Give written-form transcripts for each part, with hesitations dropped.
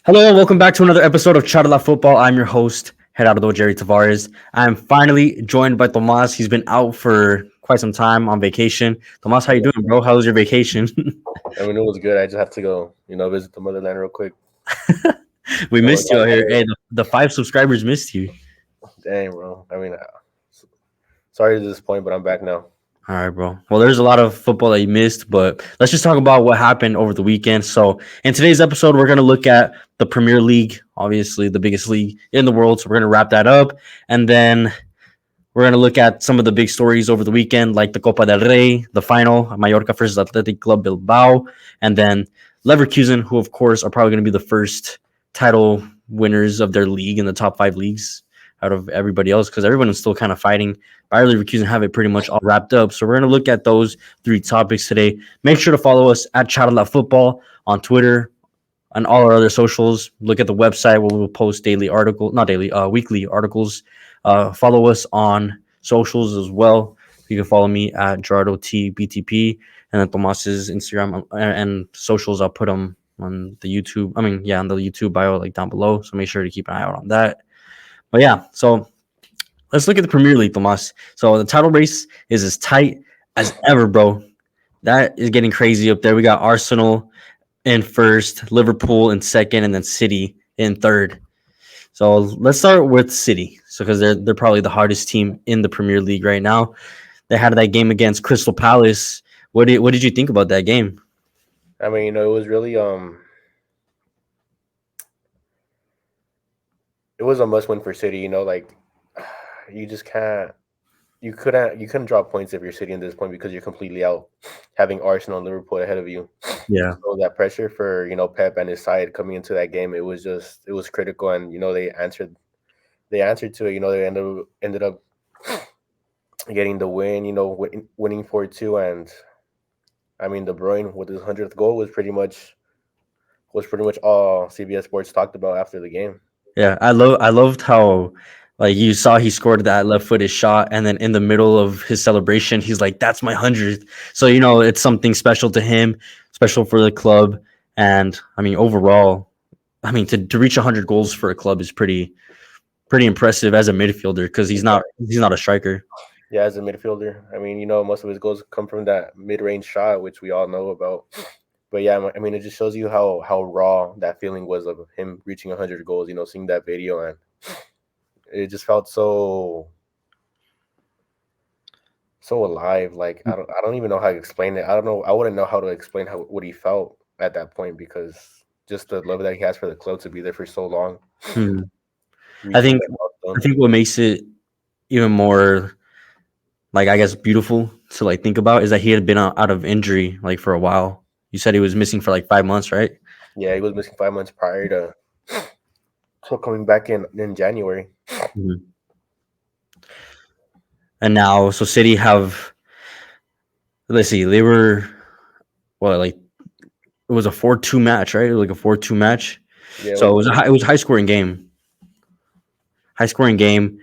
Hello and welcome back to another episode of CharlaFootball. I'm your host, Gerardo Jerry Tavares. I'm finally joined by Tomas. He's been out for quite some time on vacation. Tomas, how you doing, bro? How was your vacation? I mean, it was good. I just have to go, visit the motherland real quick. We So, missed you out here. Hey, the five subscribers missed you. dang, bro. I mean, sorry to disappoint, but I'm back now. All right, bro. Well, there's a lot of football that you missed, but let's just talk about what happened over the weekend. So, in today's episode, we're going to look at the Premier League, obviously the biggest league in the world. So, we're going to wrap that up. And then we're going to look at some of the big stories over the weekend, like the Copa del Rey, the final, Mallorca versus Athletic Club Bilbao, and then Leverkusen, who, of course, are probably going to be the first title winners of their league in the top five leagues out of everybody else because everyone is still kind of fighting. Bayer Leverkusen have it pretty much all wrapped up. So we're going to look at those three topics today. Make sure to follow us at CharlaFootball on Twitter and all our other socials. Look at the website where we'll post weekly articles. Follow us on socials as well. You can follow me at Gerardo T BTP and then Tomas's Instagram and socials. I'll put them on the YouTube. On the YouTube bio, like down below. So make sure to keep an eye out on that. But yeah, so let's look at the Premier League, Tomas. So the title race is as tight as ever, bro. That is getting crazy up there. We got Arsenal in first, Liverpool in second, and then City in third. So let's start with City. So because they're probably the hardest team in the Premier League right now. They had that game against Crystal Palace. What did you think about that game? I mean, it was really it was a must win for City. You just can't. You couldn't drop points if you're City in this point because you're completely out, having Arsenal and Liverpool ahead of you. Yeah. So that pressure for Pep and his side coming into that game, it was critical, and they answered to it. They ended up getting the win. Winning 4-2, and I mean De Bruyne with his 100th goal was pretty much all CBS Sports talked about after the game. Yeah, I loved how like you saw he scored that left footed shot and then in the middle of his celebration he's like that's my 100th. So it's something special to him, special for the club and I mean overall, I mean to reach 100 goals for a club is pretty impressive as a midfielder because he's not a striker. Yeah, as a midfielder, I mean, most of his goals come from that mid-range shot, which we all know about. But yeah, I mean, it just shows you how raw that feeling was of him reaching 100 goals. Seeing that video, and it just felt so alive. Like I don't even know how to explain it. I don't know. I wouldn't know how to explain what he felt at that point because just the love that he has for the club to be there for so long, Hmm. I reaching think that I milestone. think what makes it even more like I guess beautiful to like think about is that he had been out of injury like for a while. You said he was missing for like 5 months, right? Yeah, he was missing 5 months prior to coming back in January. Mhm. And now, so City have, let's see, they were, well, like, it was a 4-2 match, right? It was like a 4-2 match. Yeah, it So was it was a high scoring game. High scoring game.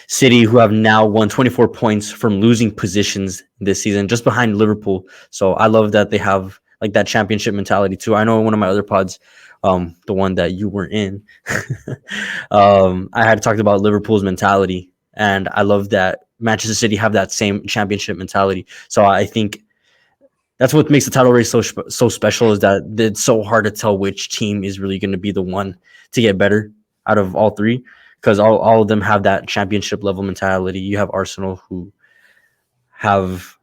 City, who have now won 24 points from losing positions this season, just behind Liverpool. So I love that they have like that championship mentality too. I know in one of my other pods, the one that you were in, I had talked about Liverpool's mentality, and I love that Manchester City have that same championship mentality. So I think that's what makes the title race so special is that it's so hard to tell which team is really going to be the one to get better out of all three because all of them have that championship level mentality. You have Arsenal who have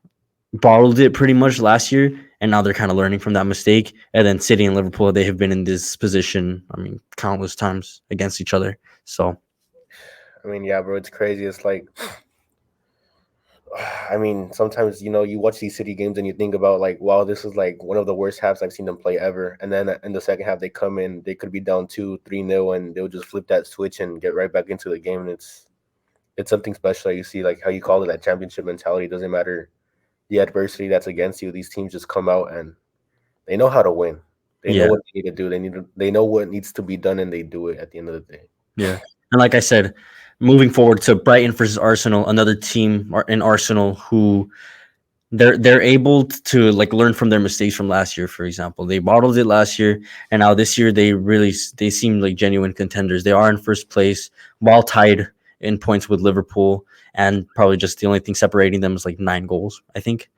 bottled it pretty much last year and now they're kind of learning from that mistake, and then City and Liverpool, they have been in this position, I mean, countless times against each other. So I mean, yeah, bro, it's crazy. It's like, I mean, sometimes you watch these City games and you think about like, wow, this is like one of the worst halves I've seen them play ever. And then in the second half, they come in, they could be down 2-3-0, and they'll just flip that switch and get right back into the game. And it's something special. You see, like how you call it, that championship mentality. It doesn't matter the adversity that's against you. These teams just come out and they know how to win. They know yeah. what they need to do. They know what needs to be done, and they do it at the end of the day. Yeah. And like I said, moving forward to Brighton versus Arsenal, another team in Arsenal who they're able to like learn from their mistakes from last year. For example, they bottled it last year, and now this year they seem like genuine contenders. They are in first place, while tied in points with Liverpool, and probably just the only thing separating them is like 9 goals, I think.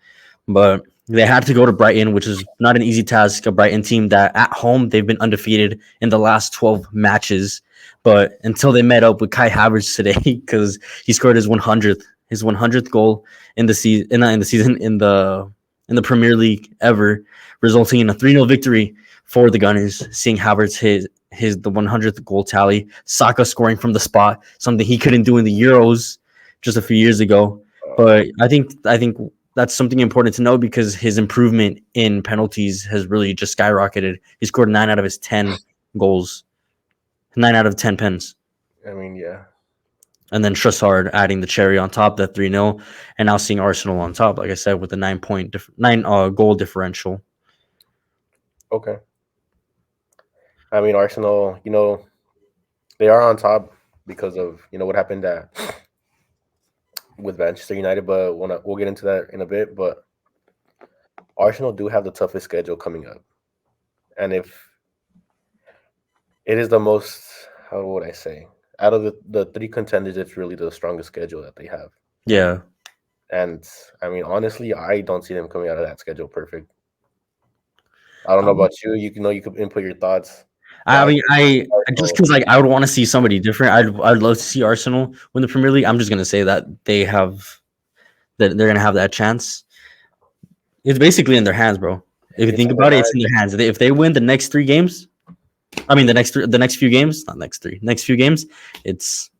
But they had to go to Brighton, which is not an easy task. A Brighton team that at home they've been undefeated in the last 12 matches, but until they met up with Kai Havertz today, because he scored his 100th goal in the season in the Premier League ever, resulting in a 3-0 victory for the Gunners. Seeing Havertz his the 100th goal tally, Saka scoring from the spot, something he couldn't do in the Euros just a few years ago. But I think that's something important to know because his improvement in penalties has really just skyrocketed. He scored 9 out of his 10 goals, 9 out of 10 pens. I mean, yeah. And then Trossard adding the cherry on top, that 3-0, and now seeing Arsenal on top, like I said, with a 9 goal differential. Okay. I mean, Arsenal, they are on top because of, what happened with Manchester United, but we'll get into that in a bit. But Arsenal do have the toughest schedule coming up. And if it is the most, how would I say, out of the three contenders, it's really the strongest schedule that they have. Yeah. And I mean, honestly, I don't see them coming out of that schedule perfect. I don't know about you. You could input your thoughts. I mean, I just because like I would want to see somebody different. I'd love to see Arsenal win the Premier League. I'm just gonna say that they're gonna have that chance. It's basically in their hands, bro. If you think about it, it's in their hands. If they win the next 3 games, I mean the next few games, not next few games, it's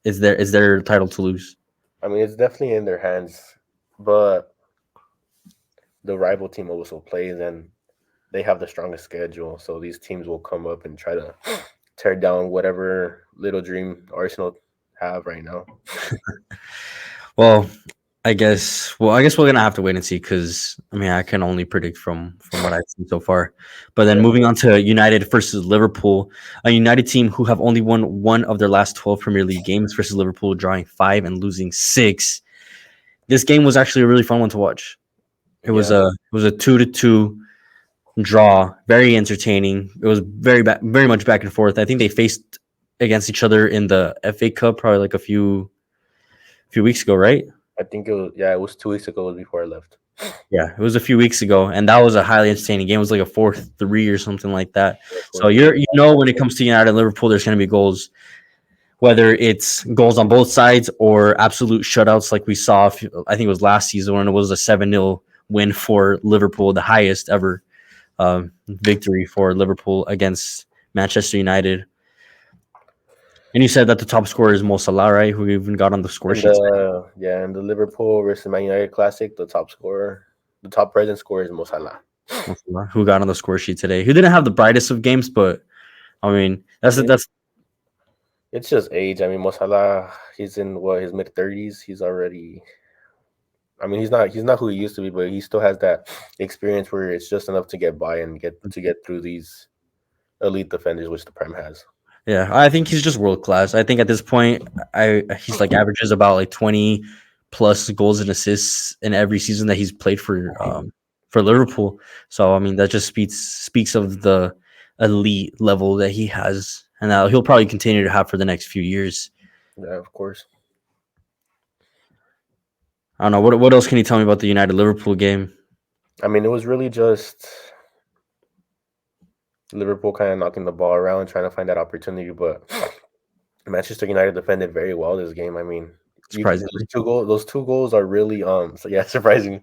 their title to lose. I mean, it's definitely in their hands, but the rival team also plays, and they have the strongest schedule. So these teams will come up and try to tear down whatever little dream Arsenal have right now. Well, I guess we're gonna have to wait and see because I mean I can only predict from what I've seen so far. But then moving on to United versus Liverpool, a United team who have only won one of their last 12 Premier League games versus Liverpool, drawing 5 and losing 6. This game was actually a really fun one to watch. It was a 2-2 draw, very entertaining. It was very much back and forth. I think they faced against each other in the FA Cup probably like a few weeks ago, right? I think it was 2 weeks ago. It was before I left. Yeah, it was a few weeks ago, and that was a highly entertaining game. It was like a 4-3 or something like that. Yeah, So when it comes to United and Liverpool, there's going to be goals, whether it's goals on both sides or absolute shutouts like we saw. I think it was last season when it was a 7-0 win for Liverpool, the highest ever victory for Liverpool against Manchester United. And you said that the top scorer is Mo Salah, right? Who even got on the score sheet. And the Liverpool versus Man United Classic, the top present scorer is Mo Salah. Who got on the score sheet today? Who didn't have the brightest of games, but I mean that's it's just age. I mean, Mo Salah, he's in his mid-30s. He's already. I mean, he's not who he used to be, but he still has that experience where it's just enough to get by and get through these elite defenders, which the Prem has. Yeah, I think he's just world class. I think at this point, he's like averages about like 20 plus goals and assists in every season that he's played for Liverpool. So I mean, that just speaks of the elite level that he has, and that he'll probably continue to have for the next few years. Yeah, of course. I don't know what else can you tell me about the United Liverpool game? I mean, it was really just Liverpool kind of knocking the ball around, trying to find that opportunity, but Manchester United defended very well this game. I mean, Surprisingly, those two goals are really surprising.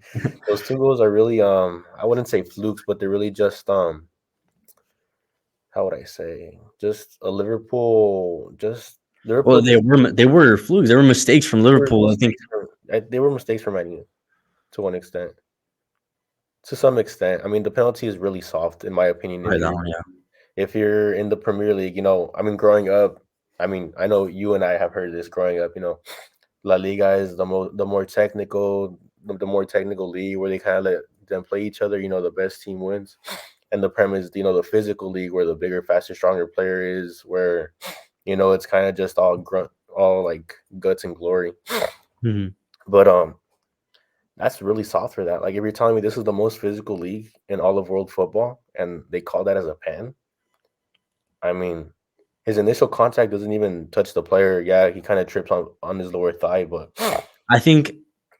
Those 2 goals are really I wouldn't say flukes, but they're really just how would I say, just a Liverpool. well, they were flukes. They were mistakes from Liverpool. I think they were mistakes from Man U to one extent. To some extent, I mean, the penalty is really soft, in my opinion. If you're in the Premier League, I mean, growing up, I mean, I know you and I have heard this growing up. La Liga is the more technical league where they kind of let them play each other. The best team wins, and the Prem is the physical league where the bigger, faster, stronger player is. Where it's kind of just all like guts and glory. Mm-hmm. But That's really soft for that. Like, if you're telling me this is the most physical league in all of world football, and they call that as a pen, I mean, his initial contact doesn't even touch the player. Yeah, he kind of trips on his lower thigh, but I think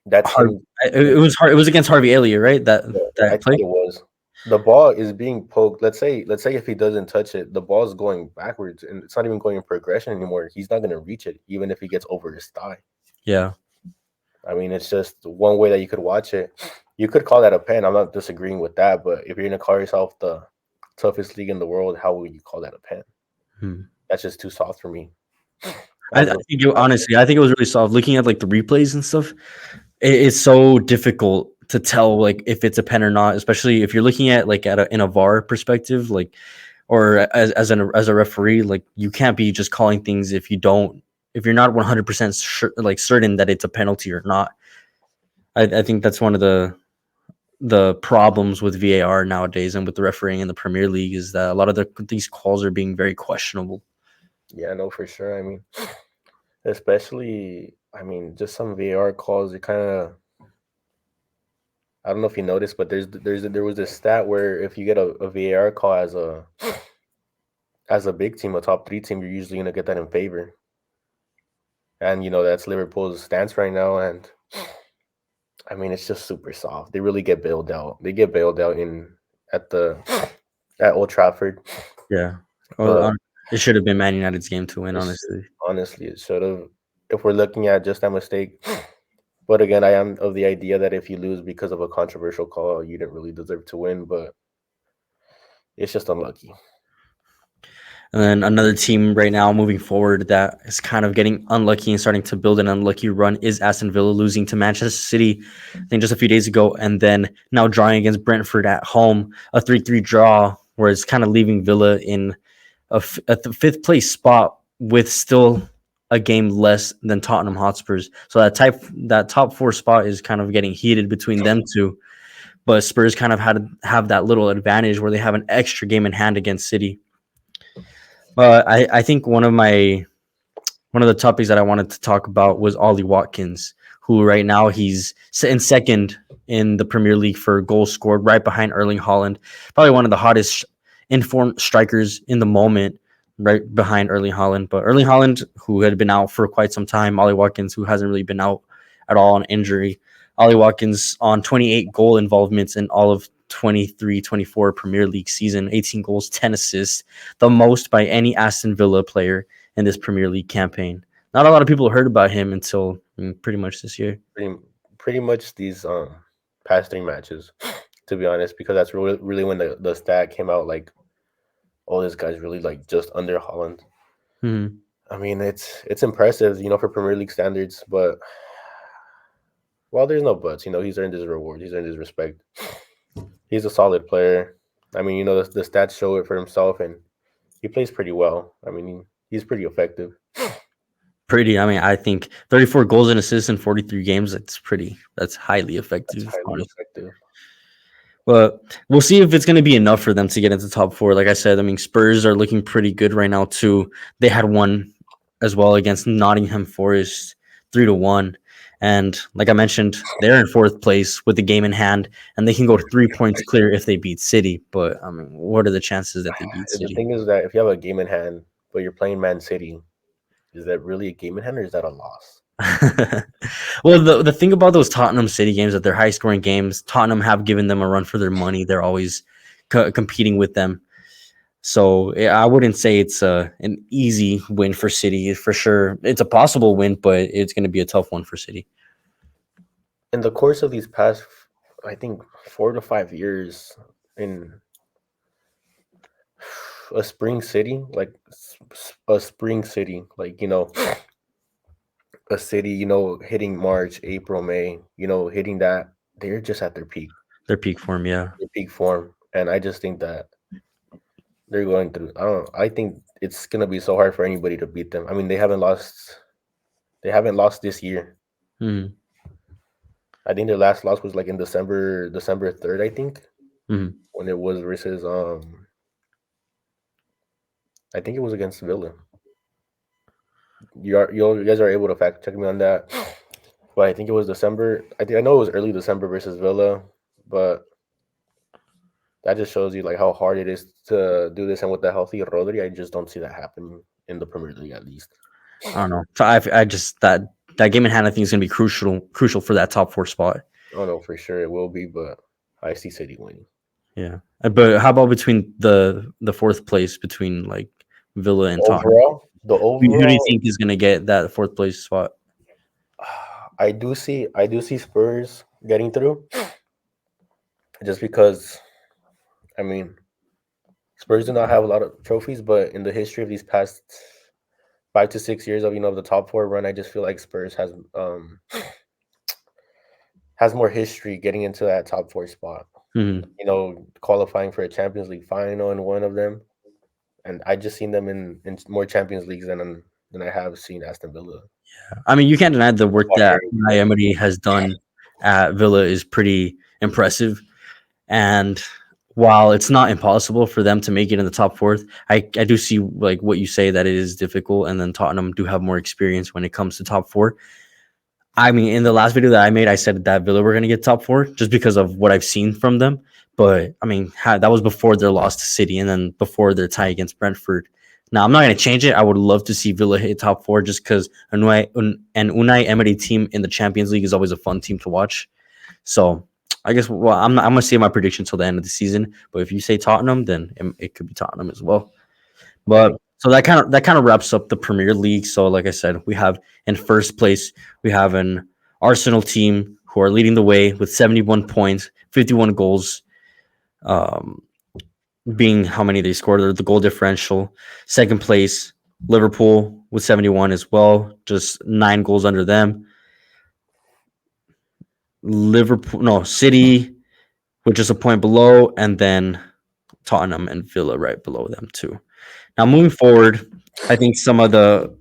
that's Har him. it was Har it was against Harvey Elliott, right? That Yeah, I that think play? it was. The ball is being poked. Let's say if he doesn't touch it, the ball's going backwards, and it's not even going in progression anymore. He's not going to reach it, even if he gets over his thigh. Yeah. I mean, it's just one way that you could watch it. You could call that a pen. I'm not disagreeing with that, but if you're going to call yourself the toughest league in the world, how would you call that a pen? Hmm. That's just too soft for me. I As a think it honestly, I think it was really soft. Looking at, like, the replays and stuff, it's so difficult to tell, like, if it's a pen or not, especially if you're looking at, like, at a in a VAR perspective, like, or as a referee, like, you can't be just calling things if you're not 100% sure, like, certain that it's a penalty or not. I think that's one of the problems with VAR nowadays and with the refereeing in the Premier League is that a lot of these calls are being very questionable. Yeah, no, for sure. I mean, especially, I mean, just some VAR calls. It kind of, I don't know if you noticed, but there was this stat where if you get a VAR call as a big team, a top three team, you're usually gonna get that in favor. And that's Liverpool's stance right now. And I mean, it's just super soft. They really get bailed out. They get bailed out in at the at Old Trafford. Yeah. Well, But it should have been Man United's game to win, it's, honestly. honestly, it should have. If we're looking at just that mistake, but again, I am of the idea that if you lose because of a controversial call, you didn't really deserve to win. But it's just unlucky. And then another team right now moving forward that is kind of getting unlucky and starting to build an unlucky run is Aston Villa losing to Manchester City, I think just a few days ago, and then now drawing against Brentford at home, a 3-3 draw, where it's kind of leaving Villa in at the fifth place spot with still a game less than Tottenham Hotspurs. So that top four spot is kind of getting heated between them two. But Spurs kind of have that little advantage where they have an extra game in hand against City. I think one of the topics that I wanted to talk about was Ollie Watkins, who right now he's in second in the Premier League for goals scored, right behind Erling Haaland, probably one of the hottest informed strikers in the moment, right behind Erling Haaland. But Erling Haaland, who had been out for quite some time, Ollie Watkins, who hasn't really been out at all on injury. Ollie Watkins on 28 goal involvements in all of 23-24 Premier League season, 18 goals, 10 assists, the most by any Aston Villa player in this Premier League campaign. Not a lot of people heard about him until pretty much this year. Pretty, pretty much these past three matches, to be honest, because that's really when the stat came out. Like, oh, this guy's really like just under Holland. Mm-hmm. I mean, it's impressive, for Premier League standards, but well, there's no buts. He's earned his reward. He's earned his respect. He's a solid player. I mean, the stats show it for himself, and he plays pretty well. I mean, he's pretty effective. I mean, I think 34 goals and assists in 43 games. That's highly That's effective, highly honestly. effective. But we'll see if it's going to be enough for them to get into top four. Like I said, I mean, Spurs are looking pretty good right now too. They had one as well against Nottingham Forest, 3-1. And like I mentioned, they're in fourth place with the game in hand, and they can go 3 points clear if they beat City. But I mean, what are the chances that they beat The City? thing is that if you have a game in hand, but you're playing Man City, is that really a game in hand or is that a loss? Well, the thing about those Tottenham City games that they're high scoring games, Tottenham have given them a run for their money. They're always competing with them. So I wouldn't say it's an easy win for City. For sure, it's a possible win, but it's going to be a tough one for City. In the course of these past, I think 4 to 5 years, in a spring city, like a spring city, like a city, hitting March, April, May, hitting that, they're just at Their peak form, yeah. their peak form, and I just think that they're going through. I don't. I think it's gonna be so hard for anybody to beat them. I mean, they haven't lost. They haven't lost this year. Mm-hmm. I think their last loss was like in December 3rd, I think, Mm-hmm. when it was versus I think it was against Villa. You guys are able to fact check me on that. but I think it was December. I know it was early December versus Villa, but that just shows you like how hard it is to do this. And with the healthy Rodri, I just don't see that happening in the Premier League at least. I don't know. So I just that game in hand I think is going to be crucial for that top four spot. Oh no, for sure it will be, but I see City winning. Yeah, but how about between the fourth place between like Villa and Tottenham? The Who do you overall, think is going to get that fourth place spot? I do see Spurs getting through, just because I mean Spurs do not have a lot of trophies, but in the history of these past 5 to 6 years of the top four run, I just feel like Spurs has more history getting into that top four spot. Mhm. Qualifying for a Champions League final in one of them, and I just seen them in more Champions Leagues than I have seen Aston Villa. I mean, you can't deny the work Well, that Harry Unai Emery has done at Villa is pretty impressive. And while it's not impossible for them to make it in the top fourth, I do see like what you say that it is difficult. And then Tottenham do have more experience when it comes to top four. I mean, in the last video that I made, I said that Villa were going to get top four just because of what I've seen from them. But I mean, that was before their loss to City and then before their tie against Brentford. Now, I'm not going to change it. I would love to see Villa hit top four just because an Unai Emery team in the Champions League is always a fun team to watch. So I guess I'm going to say my prediction till the end of the season. But if you say Tottenham, then it could be Tottenham as well. But so that kind of wraps up the Premier League. So like I said, we have in first place we have an Arsenal team who are leading the way with 71 points, 51 goals, um, being how many they scored, the goal differential. Second place, Liverpool with 71 as well, just 9 goals under them. City, which is a point below, and then Tottenham and Villa right below them too. Now moving forward, I think some of the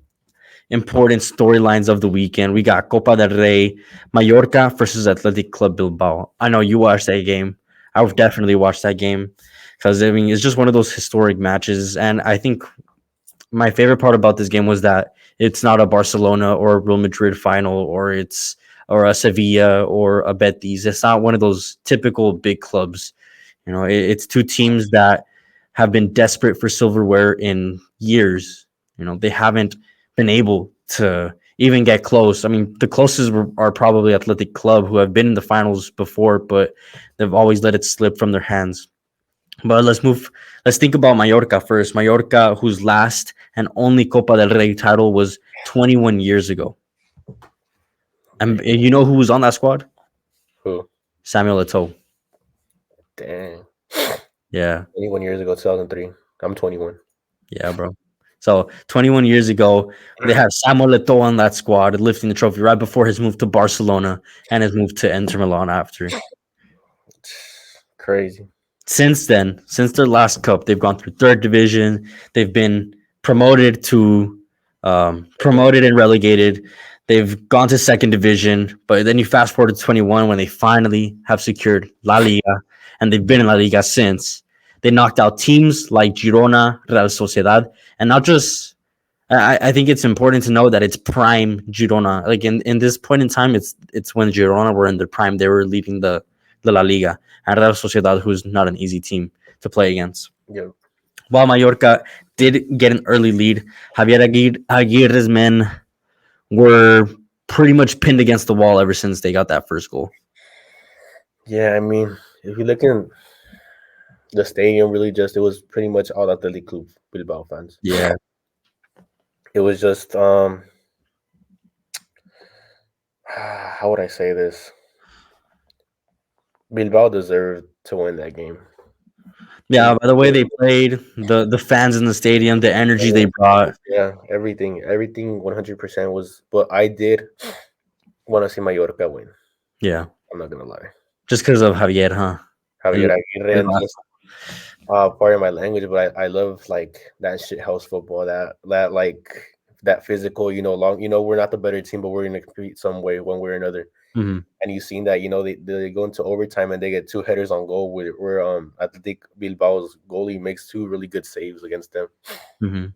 important storylines of the weekend. We got Copa del Rey, Mallorca versus Athletic Club Bilbao. I know you watched that game. I would definitely watch that game because I mean it's just one of those historic matches. And I think my favorite part about this game was that it's not a Barcelona or a Real Madrid final or a Sevilla or a Betis. It's not one of those typical big clubs. It's two teams that have been desperate for silverware in years. They haven't been able to even get close. I mean, the closest are probably Athletic Club, who have been in the finals before, but they've always let it slip from their hands. But let's think about Mallorca first. Mallorca, whose last and only Copa del Rey title was 21 years ago. And you know who was on that squad? Who? Samuel Eto'o. Dang. Yeah. 21 years ago, 2003. I'm 21. Yeah, bro. So 21 years ago, they had Samuel Eto'o on that squad lifting the trophy right before his move to Barcelona and his move to Inter Milan after. Crazy. Since then, since their last cup, they've gone through third division. They've been promoted and relegated. They've gone to second division, but then you fast forward to 21 when they finally have secured La Liga, and they've been in La Liga since. They knocked out teams like Girona, Real Sociedad, and not just. I think it's important to know that it's prime Girona. Like in this point in time, it's when Girona were in their prime. They were leading the La Liga, and Real Sociedad, who's not an easy team to play against. Yeah. While Mallorca did get an early lead, Javier Aguirre's men were pretty much pinned against the wall ever since they got that first goal. Yeah, I mean, if you look in the stadium, it was pretty much all Athletic Club Bilbao fans. Yeah. It was just how would I say this? Bilbao deserved to win that game. Yeah, by the way they played, the fans in the stadium, the energy they brought. Yeah, everything 100% was. But I did want to see Mallorca win. Yeah. I'm not gonna lie. Just because of Javier, huh? Javier Aguirre and just pardon my language, but I love like that shit house football, that like that physical, we're not the better team, but we're gonna compete some way one way or another. Mm-hmm. And you've seen that, they go into overtime and they get 2 headers on goal where Athletic Bilbao's goalie makes 2 really good saves against them. Mm-hmm.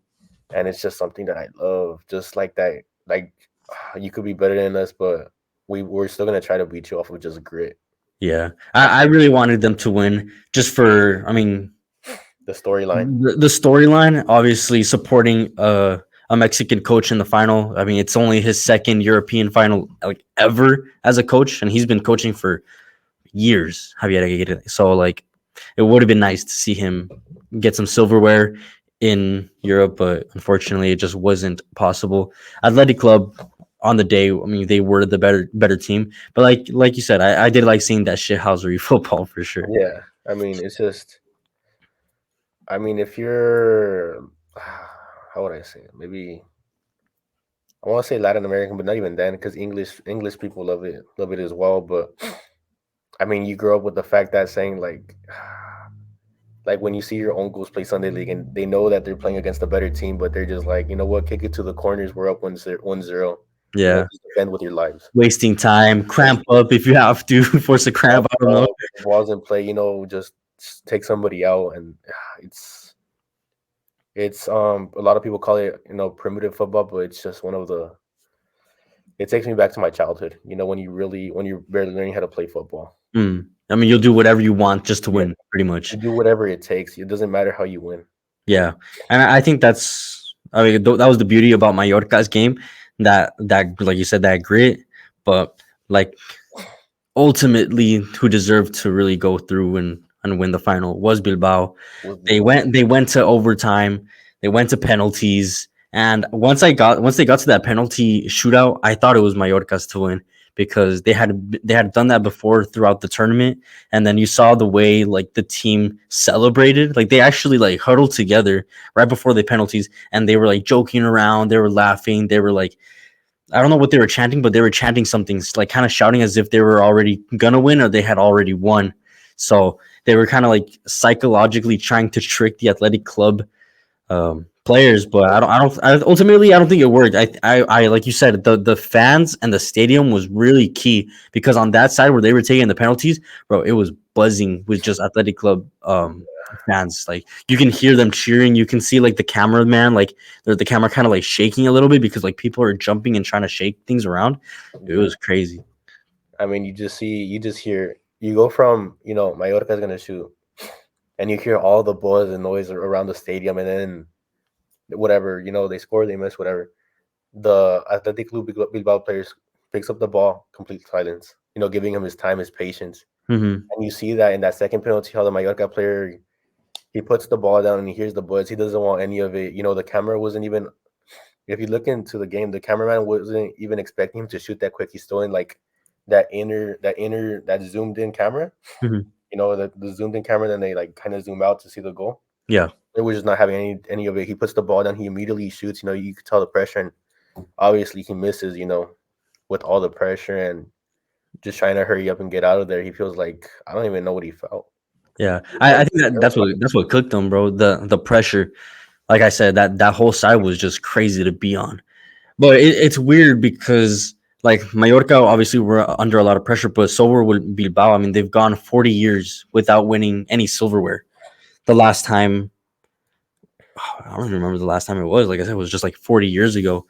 And it's just something that I love. Just like that, like you could be better than us, but we're still gonna try to beat you off of just grit. Yeah, I really wanted them to win just for, I mean, The storyline. the storyline, obviously supporting a Mexican coach in the final. I mean, it's only his second European final like ever as a coach, and he's been coaching for years. Javier Aguirre. So like, it would have been nice to see him get some silverware in Europe, but unfortunately, it just wasn't possible. Athletic Club on the day, I mean, they were the better team, but like you said, I did like seeing that shithousery football for sure. Yeah, I mean, it's just. I mean, if you're, how would I say it? Maybe I want to say Latin American, but not even then, because English people love it as well. But I mean, you grow up with the fact that saying like when you see your uncles play Sunday League and they know that they're playing against a better team, but they're just like, you know what, kick it to the corners. We're up 1-0. Yeah, Just defend with your lives. wasting time, cramp up if you have to, force a cramp. I don't know. Balls in play, just take somebody out, and it's a lot of people call it primitive football, but it's just one of the. It takes me back to my childhood. When you're barely learning how to play football. I mean, you'll do whatever you want just to win, pretty much. You do whatever it takes. It doesn't matter how you win. Yeah, and I think that's. I mean, that was the beauty about Mallorca's game. That like you said, that grit, but like ultimately, who deserved to really go through and win the final was Bilbao. They went to overtime. They went to penalties. And once they got to that penalty shootout, I thought it was Mallorca's to win because they had done that before throughout the tournament. And then you saw the way like the team celebrated. Like they actually like huddled together right before the penalties, and they were like joking around. They were laughing. They were like, I don't know what they were chanting, but they were chanting something, like kind of shouting as if they were already gonna win or they had already won. So they were kind of like psychologically trying to trick the athletic club players, but ultimately I don't think it worked. I like you said, the fans and the stadium was really key because on that side where they were taking the penalties, bro, it was buzzing with just athletic club fans. Like you can hear them cheering. You can see like the cameraman, like the camera kind of like shaking a little bit because like people are jumping and trying to shake things around. It was crazy. I mean, you just hear, you go from Mallorca's gonna shoot, and you hear all the buzz and noise around the stadium, and then whatever, they score, they miss, whatever. The Athletic Club Bilbao players picks up the ball, complete silence, giving him his time, his patience. Mm-hmm. And you see that in that second penalty, how the Mallorca player, he puts the ball down and he hears the buzz. He doesn't want any of it. The camera wasn't even, if you look into the game, the cameraman wasn't even expecting him to shoot that quick. He's still in like that zoomed in camera. Mm-hmm. The zoomed in camera, then they like kind of zoom out to see the goal. Yeah. It was just not having any of it. He puts the ball down, he immediately shoots. You could tell the pressure, and obviously he misses, with all the pressure and just trying to hurry up and get out of there. He feels like, I don't even know what he felt. Yeah. I think that's what cooked them, bro. The pressure. Like I said, that whole side was just crazy to be on. But it's weird because like Mallorca obviously were under a lot of pressure, but so were Bilbao. I mean, they've gone 40 years without winning any silverware. The last time, I don't even remember the last time it was. Like I said, it was just like 40 years ago.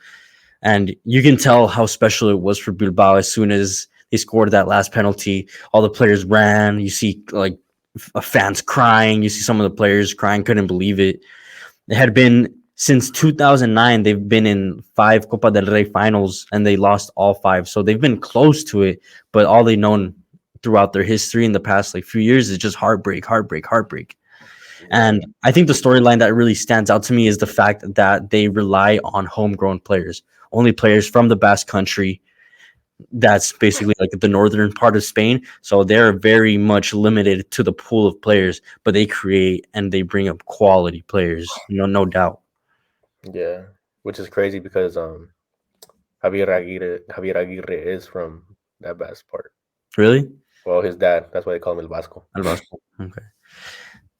And you can tell how special it was for Bilbao as soon as they scored that last penalty. All the players ran. You see like fans crying. You see some of the players crying, couldn't believe it. It had been since 2009. They've been in 5 Copa del Rey finals and they lost all 5. So they've been close to it, but all they've known throughout their history in the past like few years is just heartbreak. And I think the storyline that really stands out to me is the fact that they rely on homegrown players, only players from the Basque Country. That's basically like the northern part of Spain. So they're very much limited to the pool of players, but they create and they bring up quality players, no doubt. Yeah, which is crazy because Javier Aguirre is from that Basque part. Really? Well, his dad. That's why they call him El Vasco. El Vasco. Okay.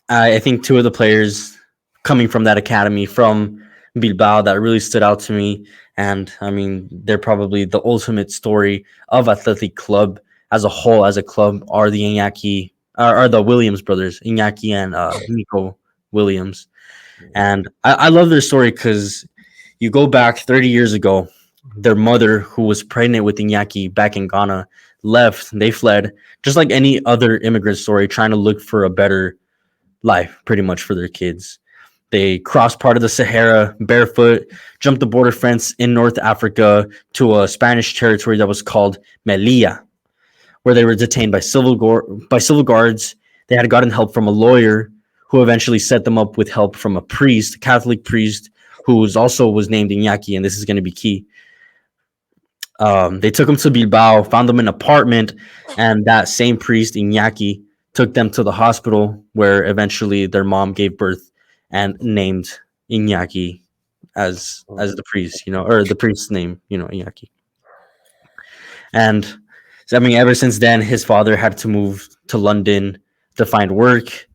I think 2 of the players coming from that academy from Bilbao that really stood out to me. And I mean, they're probably the ultimate story of Athletic Club as a whole, as a club, are the Williams brothers, Iñaki and Nico Williams. And I love their story because you go back 30 years ago their mother, who was pregnant with Iñaki back in Ghana, left. They fled, just like any other immigrant story, trying to look for a better life, pretty much for their kids. They crossed part of the Sahara barefoot, jumped the border fence in North Africa to a Spanish territory that was called Melilla, where they were detained by civil guards. They had gotten help from a lawyer who eventually set them up with help from a priest, a Catholic priest, who was named Iñaki, and this is going to be key. They took him to Bilbao, found them an apartment, and that same priest, Iñaki, took them to the hospital where eventually their mom gave birth and named Iñaki as the priest, or the priest's name, Iñaki. And so, I mean, ever since then, his father had to move to London to find work.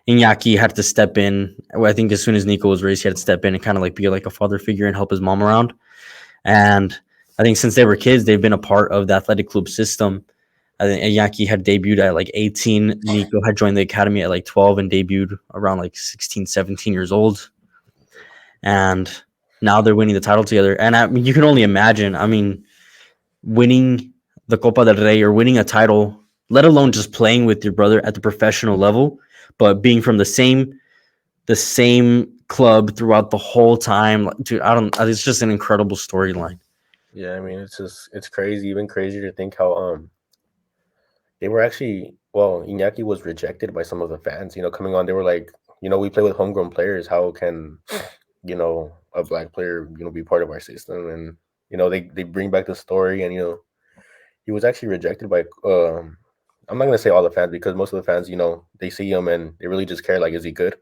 Iñaki had to step in. I think as soon as Nico was raised, he had to step in and kind of like be like a father figure and help his mom around. And I think since they were kids, they've been a part of the athletic club system. I think Iñaki had debuted at like 18. Nico had joined the academy at like 12 and debuted around like 16, 17 years old. And now they're winning the title together. And I mean, you can only imagine, I mean, winning the Copa del Rey or winning a title, let alone just playing with your brother at the professional level, but being from the same club throughout the whole time. Dude, it's just an incredible storyline. Yeah, I mean, it's crazy, even crazier to think how they were actually, well, Iñaki was rejected by some of the fans, coming on. They were like, we play with homegrown players. How can, a black player, be part of our system? And, they bring back the story, and, he was actually rejected by, I'm not going to say all the fans, because most of the fans, they see him and they really just care, like, is he good?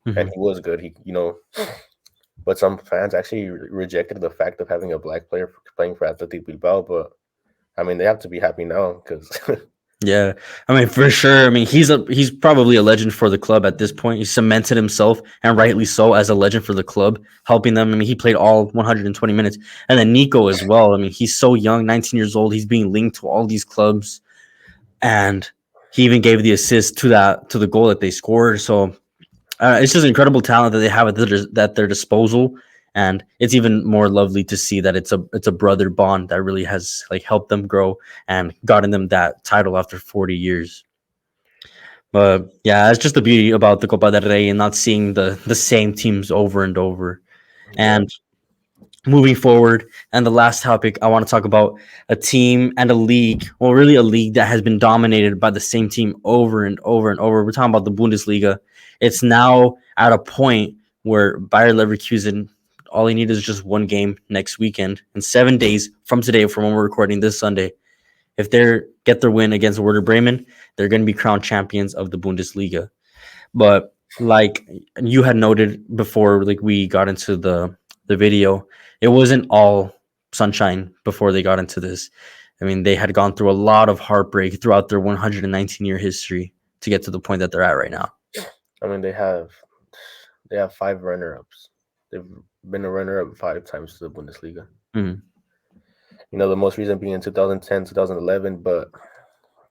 Mm-hmm. And he was good. But some fans actually rejected the fact of having a black player playing for Athletic Bilbao. But, I mean, they have to be happy now because... Yeah, I mean, for sure. I mean, he's probably a legend for the club at this point. He cemented himself, and rightly so, as a legend for the club, helping them. I mean, he played all 120 minutes. And then Nico as well. I mean, he's so young, 19 years old. He's being linked to all these clubs, and he even gave the assist to the goal that they scored. So it's just incredible talent that they have at their disposal. And it's even more lovely to see that it's a brother bond that really has like helped them grow and gotten them that title after 40 years. But yeah, it's just the beauty about the Copa del Rey and not seeing the same teams over and over. Yeah. And moving forward, and the last topic, I want to talk about a team and a league. Well, really a league that has been dominated by the same team over and over and over. We're talking about the Bundesliga. It's now at a point where Bayer Leverkusen, all they need is just one game next weekend, and 7 days from today, from when we're recording this Sunday. If they get their win against Werder Bremen, they're going to be crowned champions of the Bundesliga. But like you had noted before, like we got into the video, it wasn't all sunshine before they got into this. I mean, they had gone through a lot of heartbreak throughout their 119-year history to get to the point that they're at right now. I mean, they have 5 runner-ups. They've been a runner-up 5 times to the Bundesliga. Mm-hmm. The most recent being in 2010, 2011, but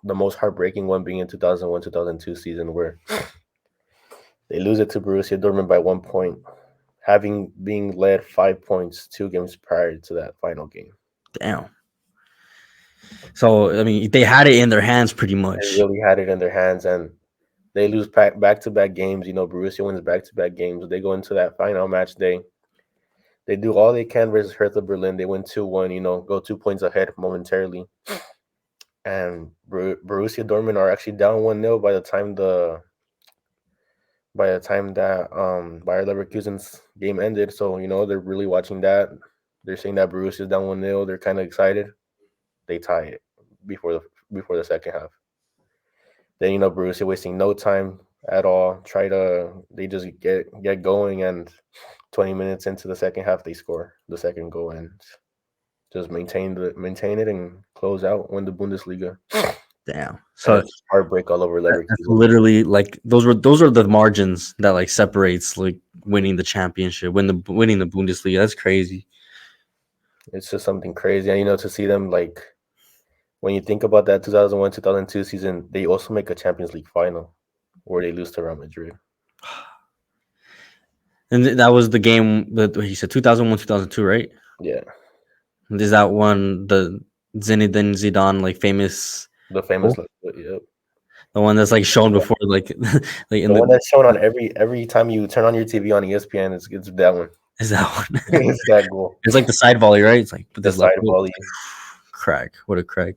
the most heartbreaking one being in 2001, 2002 season, where they lose it to Borussia Dortmund by 1 point, having being led 5 points 2 games prior to that final game. Damn. So, I mean, they had it in their hands pretty much. They really had it in their hands, and they lose back-to-back games. Borussia wins back-to-back games. They go into that final match day. They do all they can versus Hertha Berlin. They win 2-1, go 2 points ahead momentarily. And Borussia Dortmund are actually down 1-0 by the time that Bayer Leverkusen's game ended. So, they're really watching that. They're saying that Borussia's down 1-0. They're kind of excited. They tie it before the second half. Then, Borussia wasting no time at all. They just get going, and 20 minutes into the second half, they score the second goal and just maintain it and close out, win the Bundesliga. Damn. So it's heartbreak all over Leverkusen. Literally, like those are the margins that like separates like winning the championship, winning the Bundesliga. That's crazy. It's just something crazy, and to see them, like, when you think about that 2001-2002 season, they also make a Champions League final where they lose to Real Madrid. And that was the game that he said 2001, 2002, right? Yeah. Is that one the Zinedine Zidane like famous The famous, goal? yep. The one that's like shown before, like like in The one the that's shown on every time you turn on your TV on ESPN. It's that one. is that one? It's that goal. It's like the side volley, right? It's like with The his left side foot. volley. Crack. What a crack.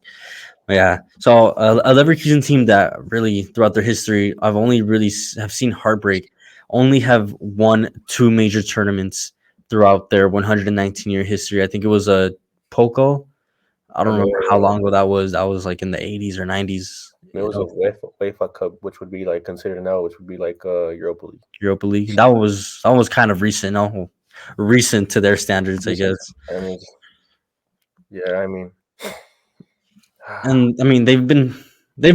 Yeah. So a Leverkusen team that really throughout their history, I've only really have seen heartbreak. Only have won two major tournaments throughout their 119-year history. I think it was a Poco. I I don't mean, remember how long ago that was. That was like in the 80s or 90s. it was a UEFA Cup, which would be like considered now, which would be like Europa League. Europa League. That was kind of recent. No, recent to their standards, I Recent. guess. I mean, yeah, I mean, And I mean they've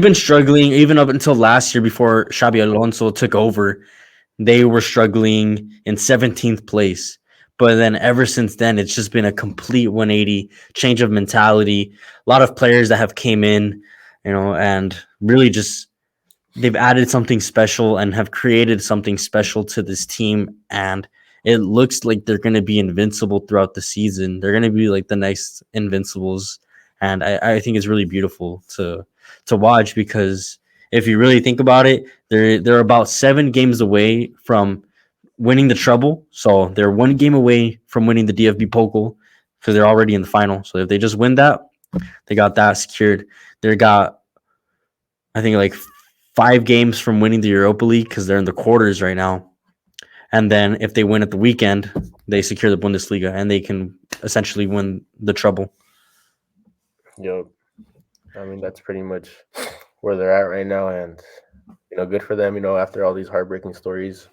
been struggling even up until last year before Xabi Alonso took over. They were struggling in 17th place. But then ever since then, it's just been a complete 180 change of mentality. A lot of players that have came in, and really just they've added something special and have created something special to this team. And it looks like they're going to be invincible throughout the season. They're going to be like the next Invincibles. And I think it's really beautiful to watch because if you really think about it, they're about 7 games away from winning the treble. So they're 1 game away from winning the DFB Pokal because they're already in the final. So if they just win that, they got that secured. They got, I think, like 5 games from winning the Europa League because they're in the quarters right now. And then if they win at the weekend, they secure the Bundesliga and they can essentially win the treble. yep. I mean, that's pretty much where they're at right now, and good for them. After all these heartbreaking stories,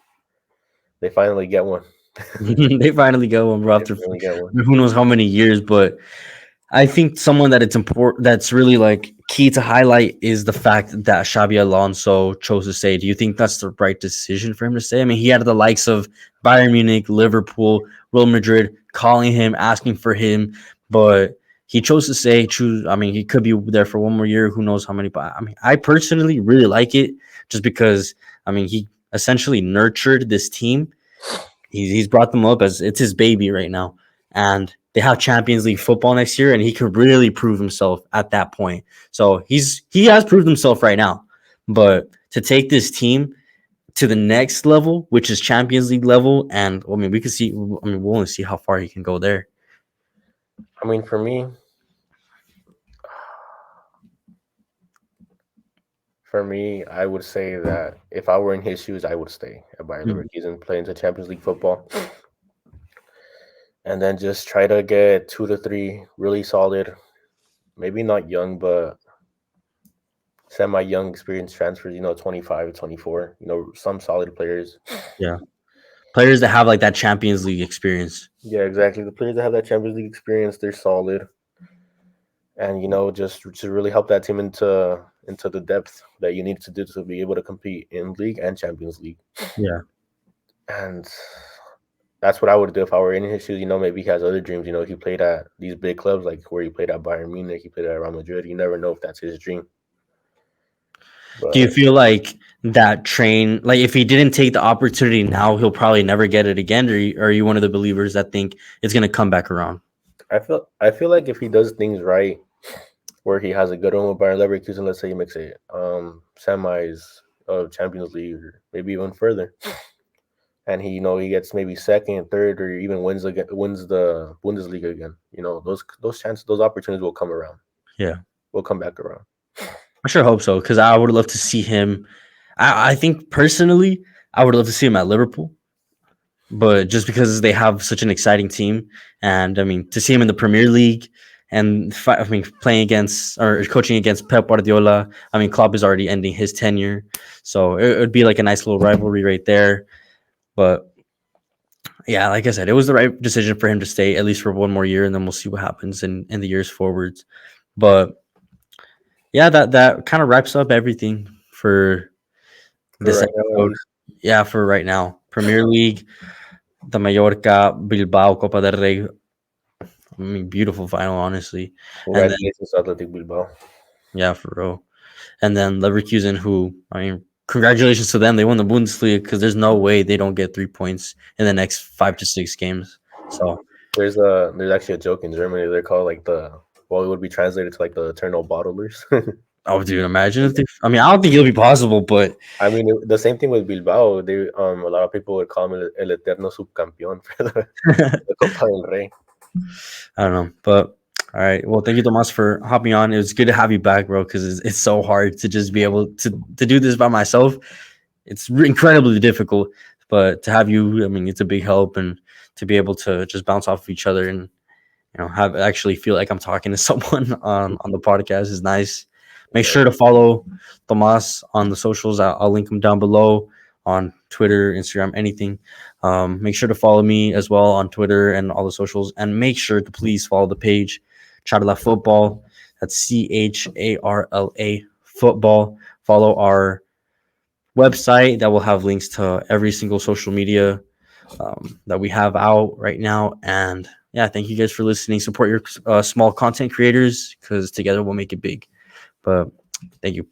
they finally get one. They finally go on, bro, They after finally get one. who knows how many years. But I think someone that it's important that's really like key to highlight is the fact that Xabi Alonso chose to stay. Do you think that's the right decision for him to stay? I mean, he had the likes of Bayern Munich, Liverpool, Real Madrid calling him, asking for him, but he chose to stay. Choose. I mean, he could be there for one more year. Who knows how many? But I mean, I personally really like it just because I mean he essentially nurtured this team. He's brought them up as it's his baby right now, and they have Champions League football next year, and he could really prove himself at that point. So he has proved himself right now, but to take this team to the next level, which is Champions League level, and I mean we can see. I mean we'll only see how far he can go there. I mean, for me, I would say that if I were in his shoes, I would stay at Bayer Mhm. Leverkusen, play into Champions League football, and then just try to get 2 to 3 really solid, maybe not young, but semi-young experienced transfers. 25, 24. Some solid players. Yeah, players that have like that Champions League experience. Yeah, exactly. The players that have that Champions League experience, they're solid, and just to really help that team into the depth that you need to do to be able to compete in league and Champions League. Yeah. And that's what I would do if I were in his shoes. Maybe he has other dreams. He played at these big clubs, like where he played at Bayern Munich, he played at Real Madrid. You never know if that's his dream. Do you But feel like that train, like if he didn't take the opportunity now, he'll probably never get it again? Or are you one of the believers that think it's going to come back around? I feel like if he does things right, where he has a good run with Bayer Leverkusen, let's say he makes a semis of Champions League, or maybe even further, and he gets maybe second, third, or even wins the Bundesliga again. Those chances, those opportunities will come around. Yeah. Will come back around. I sure hope so because I would love to see him. I think personally, I would love to see him at Liverpool, but just because they have such an exciting team, and I mean to see him in the Premier League and I mean playing against or coaching against Pep Guardiola. I mean Klopp is already ending his tenure, so it would be like a nice little rivalry right there. But yeah, like I said, it was the right decision for him to stay at least for one more year, and then we'll see what happens in the years forwards. But yeah, that kind of wraps up everything for For this right now, at episode. least. Yeah, for right now, Premier League, the Mallorca Bilbao Copa del Rey. I mean, beautiful final, honestly. And then Congratulations, Athletic Bilbao. yeah, for real. And then Leverkusen, who I mean, congratulations to them. They won the Bundesliga because there's no way they don't get 3 points in the next 5 to 6 games. So There's actually a joke in Germany. They're called like it would be translated to like the eternal bottlers. Oh, dude, imagine if I mean, I don't think it'll be possible, but I mean, the same thing with Bilbao. They a lot of people would call him el eterno subcampeón for the Copa del Rey. I don't know. But all right. Well, thank you, Tomas, for hopping on. It was good to have you back, bro, because it's so hard to just be able to do this by myself. It's incredibly difficult, but to have you, I mean, it's a big help, and to be able to just bounce off of each other and have actually feel like I'm talking to someone on the podcast is nice. Make sure to follow Tomas on the socials. I'll link them down below on Twitter, Instagram, anything. Make sure to follow me as well on Twitter and all the socials, and make sure to please follow the page CharlaFootball. That's CHARLA football. Follow our website that will have links to every single social media that we have out right now. And yeah, thank you guys for listening. Support your small content creators, because together we'll make it big. But thank you.